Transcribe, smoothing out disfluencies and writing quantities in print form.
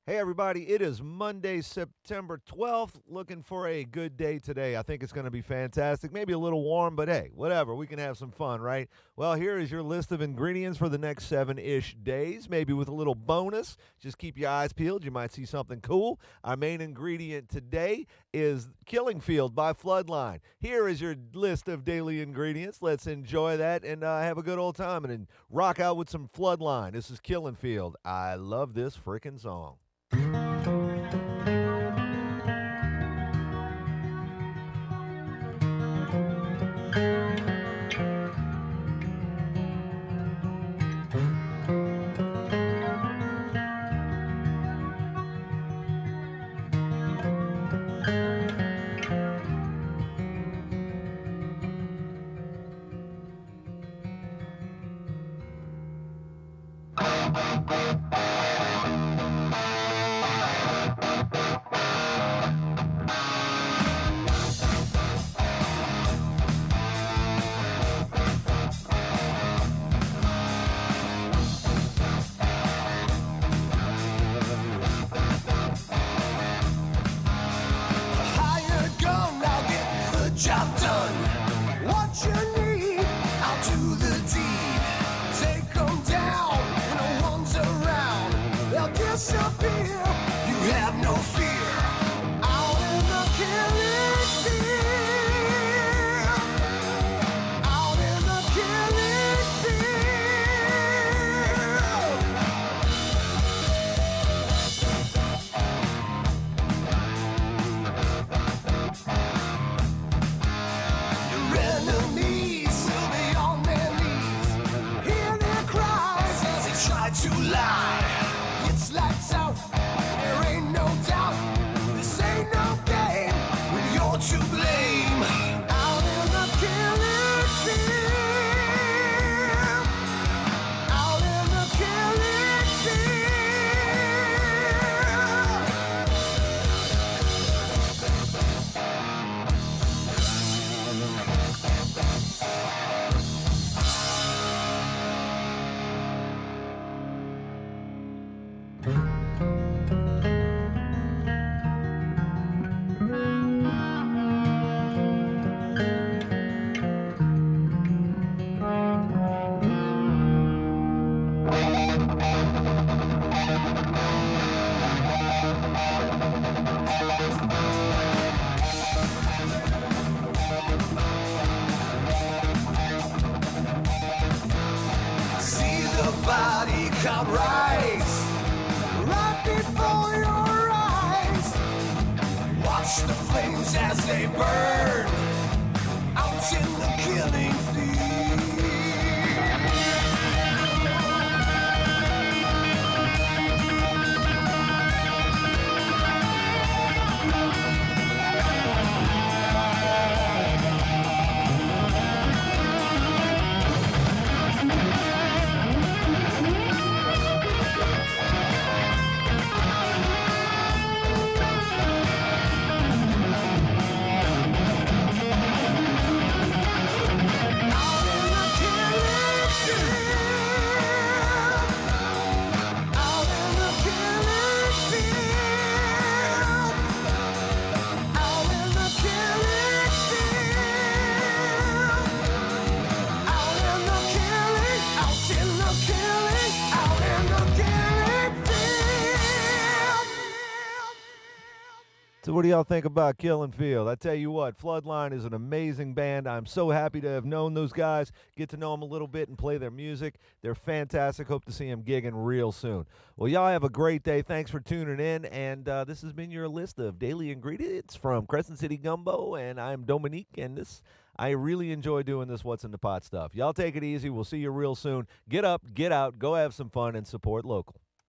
Hey, everybody, it is Monday, September 12th. Looking for a good day today. I think it's going to be fantastic. Maybe a little warm, but hey, whatever. We can have some fun, right? Well, here is your list of ingredients for the next 7-ish days, maybe with a little bonus. Just keep your eyes peeled. You might see something cool. Our main ingredient today is Killing Field by Floodline. Here is your list of daily ingredients. Let's enjoy that and have a good old time and then rock out with some Floodline. This is Killing Field. I love this freaking song. Job done. What you need, I'll do the deed. Take them down when no one's around. They'll disappear. You have no fear. Out in the killing field. Out in the killing field. To lie, it's lights out, there ain't no doubt. This ain't no game when you're to blame. Out in the killing field. Out in the killing field. Body come rise, right before your eyes. Watch the flames as they burn out in the killing field. So what do y'all think about Killing Field? I tell you what, Floodline is an amazing band. I'm so happy to have known those guys, get to know them a little bit and play their music. They're fantastic. Hope to see them gigging real soon. Well, y'all have a great day. Thanks for tuning in. And this has been your list of daily ingredients from Crescent City Gumbo. And I'm Dominique. And I really enjoy doing this What's in the Pot stuff. Y'all take it easy. We'll see you real soon. Get up, get out, go have some fun, and support local.